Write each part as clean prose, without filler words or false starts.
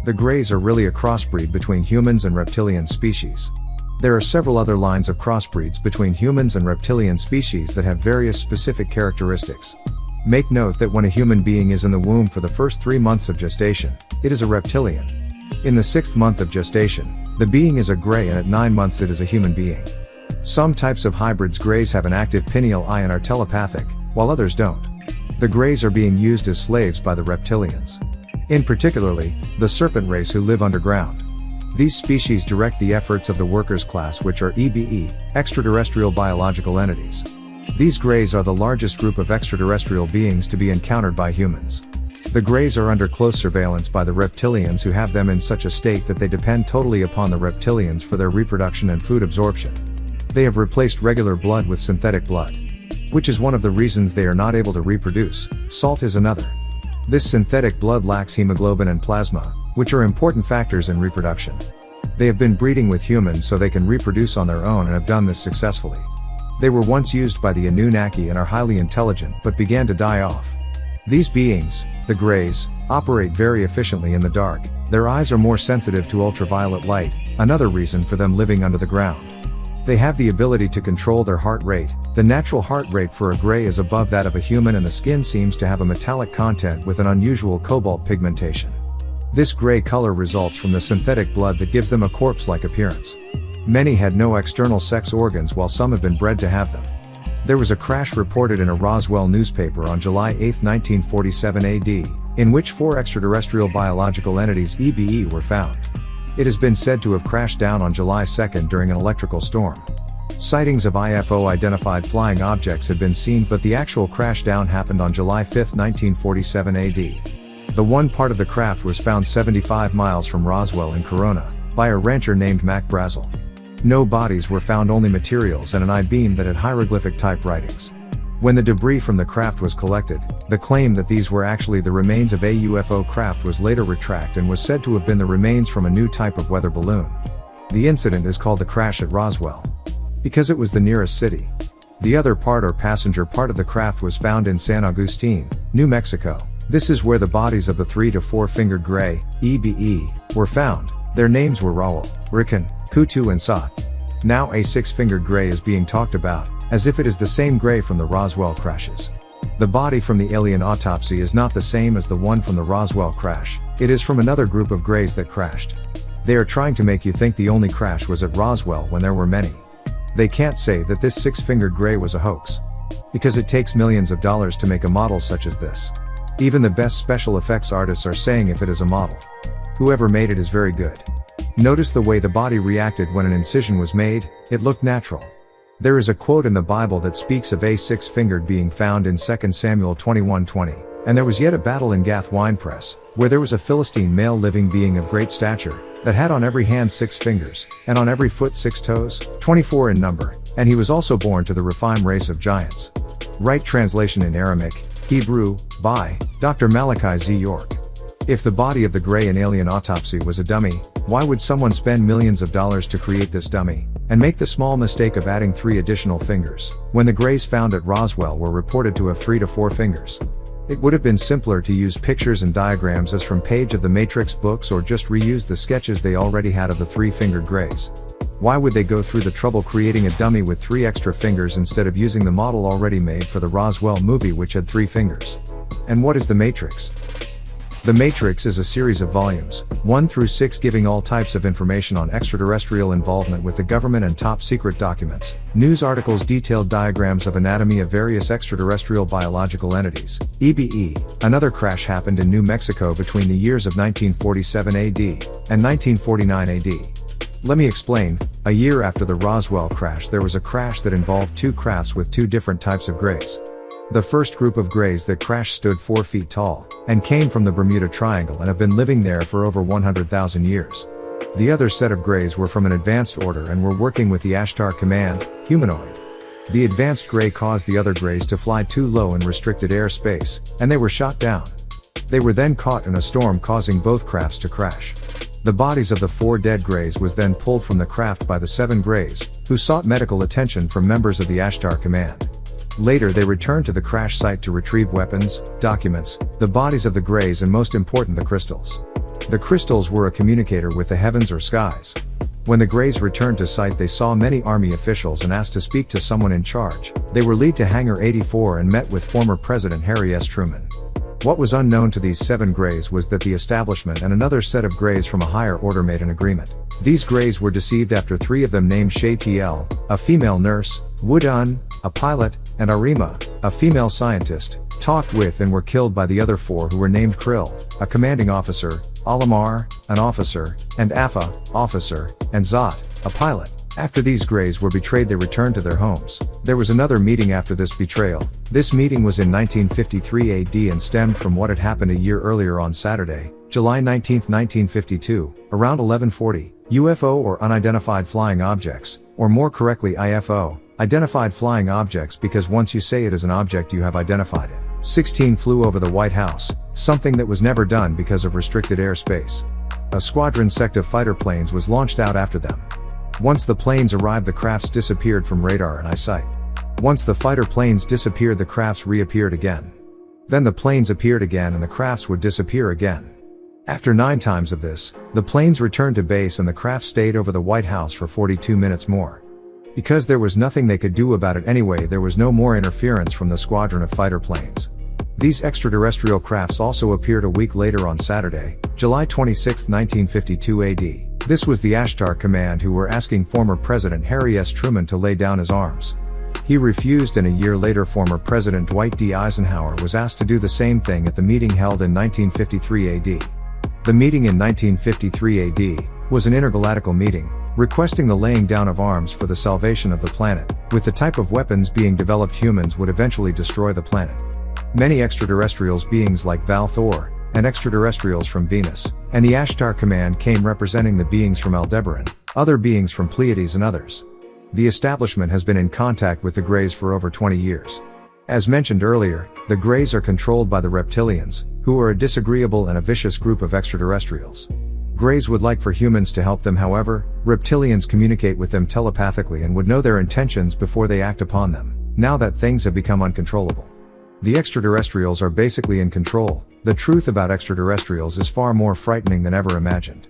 The Greys are really a crossbreed between humans and reptilian species. There are several other lines of crossbreeds between humans and reptilian species that have various specific characteristics. Make note that when a human being is in the womb for the first 3 months of gestation, it is a reptilian. In the 6th month of gestation, the being is a Grey, and at 9 months it is a human being. Some types of hybrids Greys have an active pineal eye and are telepathic, while others don't. The Greys are being used as slaves by the reptilians. In particularly, the serpent race who live underground. These species direct the efforts of the workers class, which are EBE, extraterrestrial biological entities. These Greys are the largest group of extraterrestrial beings to be encountered by humans. The Greys are under close surveillance by the reptilians, who have them in such a state that they depend totally upon the reptilians for their reproduction and food absorption. They have replaced regular blood with synthetic blood, which is one of the reasons they are not able to reproduce. Salt is another. This synthetic blood lacks hemoglobin and plasma, which are important factors in reproduction. They have been breeding with humans so they can reproduce on their own and have done this successfully. They were once used by the Anunnaki and are highly intelligent but began to die off. These beings, the Greys, operate very efficiently in the dark. Their eyes are more sensitive to ultraviolet light, another reason for them living under the ground. They have the ability to control their heart rate. The natural heart rate for a Grey is above that of a human, and the skin seems to have a metallic content with an unusual cobalt pigmentation. This Grey color results from the synthetic blood that gives them a corpse-like appearance. Many had no external sex organs, while some have been bred to have them. There was a crash reported in a Roswell newspaper on July 8, 1947 AD, in which 4 extraterrestrial biological entities EBE were found. It has been said to have crashed down on July 2 during an electrical storm. Sightings of IFO-identified flying objects had been seen, but the actual crash down happened on July 5, 1947 AD. The one part of the craft was found 75 miles from Roswell in Corona, by a rancher named Mac Brazel. No bodies were found, only materials and an I-beam that had hieroglyphic type writings. When the debris from the craft was collected, the claim that these were actually the remains of a UFO craft was later retracted and was said to have been the remains from a new type of weather balloon. The incident is called the crash at Roswell, because it was the nearest city. The other part, or passenger part, of the craft was found in San Agustin, New Mexico. This is where the bodies of the 3 to 4 fingered Grey, EBE, were found. Their names were Raul, Rickon, Kutu and Sat. Now a 6-fingered Grey is being talked about, as if it is the same Grey from the Roswell crashes. The body from the alien autopsy is not the same as the one from the Roswell crash. It is from another group of Greys that crashed. They are trying to make you think the only crash was at Roswell when there were many. They can't say that this 6-fingered Grey was a hoax, because it takes millions of dollars to make a model such as this. Even the best special effects artists are saying if it is a model, whoever made it is very good. Notice the way the body reacted when an incision was made. It looked natural. There is a quote in the Bible that speaks of a 6-fingered being found in 2 Samuel 21:20. And there was yet a battle in Gath winepress, where there was a Philistine male living being of great stature, that had on every hand 6 fingers, and on every foot 6 toes, 24 in number, and he was also born to the Rephaim race of giants. Right translation in Aramaic, Hebrew, by Dr. Malachi Z. York. If the body of the Grey in alien autopsy was a dummy, why would someone spend millions of dollars to create this dummy, and make the small mistake of adding 3 additional fingers, when the Greys found at Roswell were reported to have 3 to 4 fingers? It would have been simpler to use pictures and diagrams as from page of the Matrix books, or just reuse the sketches they already had of the 3-fingered Greys. Why would they go through the trouble creating a dummy with 3 extra fingers instead of using the model already made for the Roswell movie, which had 3 fingers? And what is the Matrix? The Matrix is a series of volumes, 1 through 6, giving all types of information on extraterrestrial involvement with the government and top secret documents, news articles, detailed diagrams of anatomy of various extraterrestrial biological entities. EBE. Another crash happened in New Mexico between the years of 1947 AD and 1949 AD. Let me explain. A year after the Roswell crash, there was a crash that involved 2 crafts with 2 different types of Greys. The first group of Greys that crashed stood 4 feet tall, and came from the Bermuda Triangle and have been living there for over 100,000 years. The other set of Greys were from an advanced order and were working with the Ashtar Command, humanoid. The advanced Grey caused the other Greys to fly too low in restricted airspace, and they were shot down. They were then caught in a storm, causing both crafts to crash. The bodies of the 4 dead Greys was then pulled from the craft by the 7 Greys, who sought medical attention from members of the Ashtar Command. Later they returned to the crash site to retrieve weapons, documents, the bodies of the Greys, and most important, the crystals. The crystals were a communicator with the heavens or skies. When the Greys returned to site, they saw many Army officials and asked to speak to someone in charge. They were led to Hangar 84 and met with former President Harry S. Truman. What was unknown to these 7 Greys was that the establishment and another set of Greys from a higher order made an agreement. These Greys were deceived after 3 of them named Shay TL, a female nurse, Wu-Sabat, a pilot, and Arima, a female scientist, talked with and were killed by the other 4 who were named Krill, a commanding officer, Alamar, an officer, and Afa, officer, and Zot, a pilot. After these Greys were betrayed, they returned to their homes. There was another meeting after this betrayal. This meeting was in 1953 AD and stemmed from what had happened a year earlier on Saturday, July 19, 1952, around 1140. UFO or unidentified flying objects, or more correctly IFO, identified flying objects, because once you say it is an object you have identified it. 16 flew over the White House, something that was never done because of restricted airspace. A squadron sect of fighter planes was launched out after them. Once the planes arrived, the crafts disappeared from radar and eyesight. Once the fighter planes disappeared, the crafts reappeared again. Then the planes appeared again and the crafts would disappear again. After 9 times of this, the planes returned to base and the craft stayed over the White House for 42 minutes more. Because there was nothing they could do about it anyway, there was no more interference from the squadron of fighter planes. These extraterrestrial crafts also appeared a week later on Saturday, July 26, 1952 AD. This was the Ashtar Command, who were asking former President Harry S. Truman to lay down his arms. He refused, and a year later former President Dwight D. Eisenhower was asked to do the same thing at the meeting held in 1953 AD. The meeting in 1953 AD was an intergalactical meeting, requesting the laying down of arms for the salvation of the planet. With the type of weapons being developed, humans would eventually destroy the planet. Many extraterrestrials, beings like Val Thor, and extraterrestrials from Venus, and the Ashtar Command came representing the beings from Aldebaran, other beings from Pleiades and others. The establishment has been in contact with the Greys for over 20 years. As mentioned earlier, the Greys are controlled by the reptilians, who are a disagreeable and a vicious group of extraterrestrials. Greys would like for humans to help them, however, reptilians communicate with them telepathically and would know their intentions before they act upon them, now that things have become uncontrollable. The extraterrestrials are basically in control. The truth about extraterrestrials is far more frightening than ever imagined.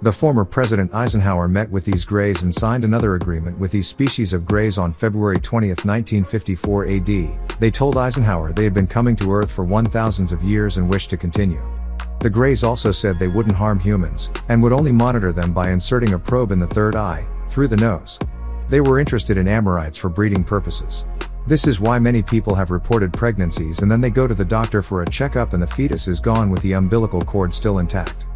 The former President Eisenhower met with these Greys and signed another agreement with these species of Greys on February 20, 1954 AD. They told Eisenhower they had been coming to Earth for 1,000s of years and wished to continue. The Greys also said they wouldn't harm humans, and would only monitor them by inserting a probe in the third eye, through the nose. They were interested in Amorites for breeding purposes. This is why many people have reported pregnancies and then they go to the doctor for a checkup and the fetus is gone with the umbilical cord still intact.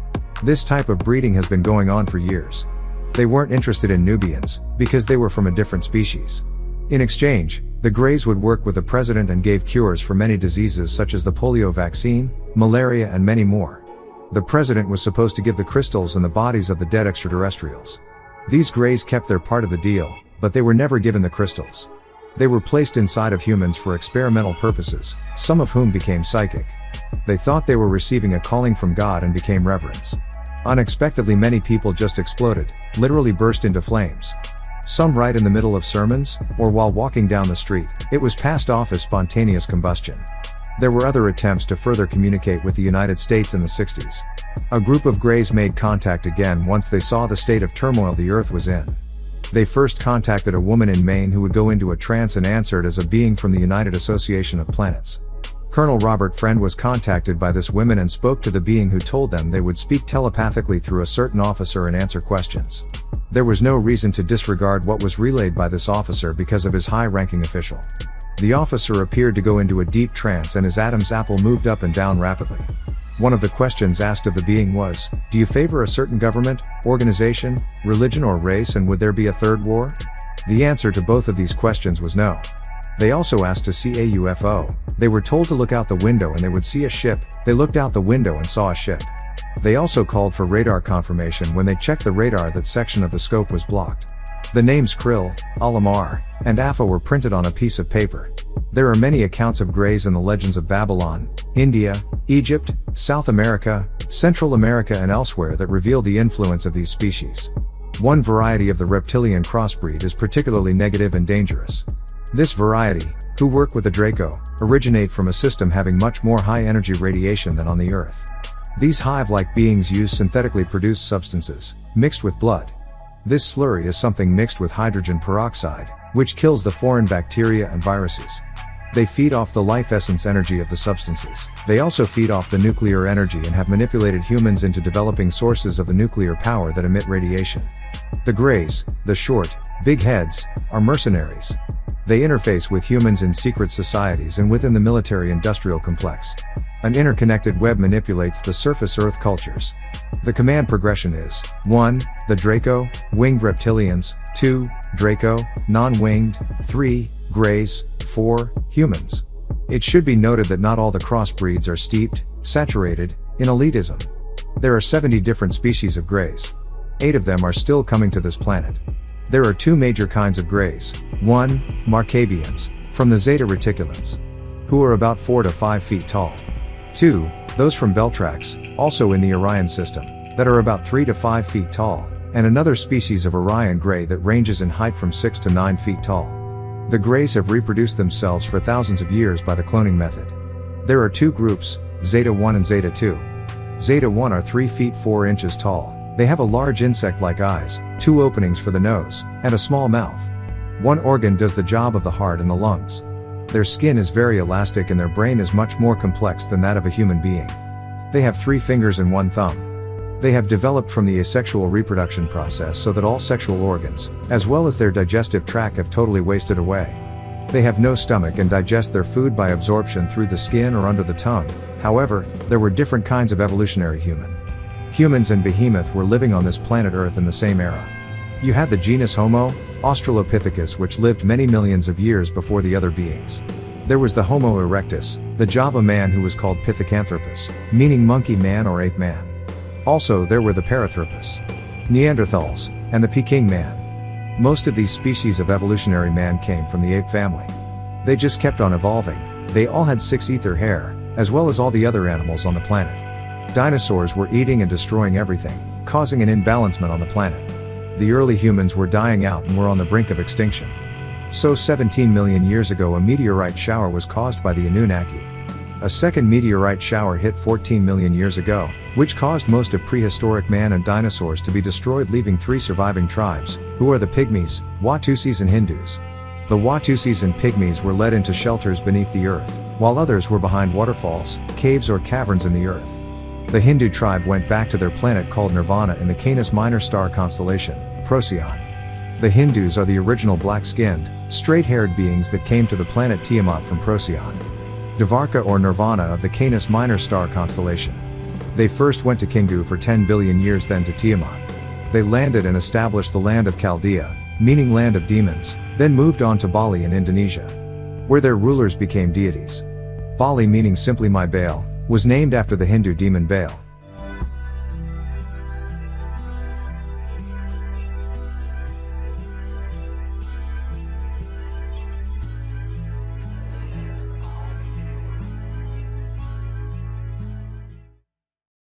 This type of breeding has been going on for years. They weren't interested in Nubians, because they were from a different species. In exchange, the Greys would work with the president and gave cures for many diseases such as the polio vaccine, malaria and many more. The president was supposed to give the crystals and the bodies of the dead extraterrestrials. These Greys kept their part of the deal, but they were never given the crystals. They were placed inside of humans for experimental purposes, some of whom became psychic. They thought they were receiving a calling from God and became reverends. Unexpectedly, many people just exploded, literally burst into flames. Some right in the middle of sermons, or while walking down the street. It was passed off as spontaneous combustion. There were other attempts to further communicate with the United States in the 60s. A group of Greys made contact again once they saw the state of turmoil the Earth was in. They first contacted a woman in Maine who would go into a trance and answered as a being from the United Association of Planets. Colonel Robert Friend was contacted by this woman and spoke to the being, who told them they would speak telepathically through a certain officer and answer questions. There was no reason to disregard what was relayed by this officer because of his high-ranking official. The officer appeared to go into a deep trance and his Adam's apple moved up and down rapidly. One of the questions asked of the being was, "Do you favor a certain government, organization, religion or race, and would there be a third war?" The answer to both of these questions was no. They also asked to see a UFO. They were told to look out the window and they would see a ship. They looked out the window and saw a ship. They also called for radar confirmation. When they checked the radar, that section of the scope was blocked. The names Krill, Alamar, and Afa were printed on a piece of paper. There are many accounts of Greys in the legends of Babylon, India, Egypt, South America, Central America and elsewhere that reveal the influence of these species. One variety of the reptilian crossbreed is particularly negative and dangerous. This variety, who work with the Draco, originate from a system having much more high-energy radiation than on the Earth. These hive-like beings use synthetically produced substances, mixed with blood. This slurry is something mixed with hydrogen peroxide, which kills the foreign bacteria and viruses. They feed off the life essence energy of the substances. They also feed off the nuclear energy and have manipulated humans into developing sources of the nuclear power that emit radiation. The Greys, the short, big heads, are mercenaries. They interface with humans in secret societies and within the military-industrial complex. An interconnected web manipulates the surface Earth cultures. The command progression is 1. The Draco, winged reptilians, 2. Draco, non-winged, 3. Greys, 4. Humans. It should be noted that not all the crossbreeds are steeped, saturated, in elitism. There are 70 different species of Greys. 8 of them are still coming to this planet. There are 2 major kinds of Greys. 1. Marcabians, from the Zeta Reticulans, who are about 4 to 5 feet tall. 2. Those from Beltrax, also in the Orion system, that are about 3 to 5 feet tall, and another species of Orion Grey that ranges in height from 6 to 9 feet tall. The Greys have reproduced themselves for thousands of years by the cloning method. There are 2 groups, Zeta 1 and Zeta 2. Zeta 1 are 3 feet 4 inches tall. They have a large insect-like eyes, 2 openings for the nose, and a small mouth. One organ does the job of the heart and the lungs. Their skin is very elastic and their brain is much more complex than that of a human being. They have 3 fingers and 1 thumb. They have developed from the asexual reproduction process so that all sexual organs, as well as their digestive tract, have totally wasted away. They have no stomach and digest their food by absorption through the skin or under the tongue. However, there were different kinds of evolutionary human. Humans and behemoth were living on this planet Earth in the same era. You had the genus Homo, Australopithecus, which lived many millions of years before the other beings. There was the Homo erectus, the Java man who was called Pithecanthropus, meaning monkey man or ape man. Also there were the Paranthropus, Neanderthals, and the Peking man. Most of these species of evolutionary man came from the ape family. They just kept on evolving. They all had 6 ether hair, as well as all the other animals on the planet. Dinosaurs were eating and destroying everything, causing an imbalancement on the planet. The early humans were dying out and were on the brink of extinction. So 17 million years ago a meteorite shower was caused by the Anunnaki. A second meteorite shower hit 14 million years ago, which caused most of prehistoric man and dinosaurs to be destroyed, leaving 3 surviving tribes, who are the Pygmies, Watusis and Hindus. The Watusis and Pygmies were led into shelters beneath the earth, while others were behind waterfalls, caves or caverns in the earth. The Hindu tribe went back to their planet called Nirvana in the Canis Minor star constellation, Procyon. The Hindus are the original black-skinned, straight-haired beings that came to the planet Tiamat from Procyon, Dvarka or Nirvana of the Canis Minor star constellation. They first went to Kingu for 10 billion years, then to Tiamat. They landed and established the land of Chaldea, meaning land of demons, then moved on to Bali in Indonesia, where their rulers became deities. Bali, meaning simply my Baal, was named after the Hindu demon Baal.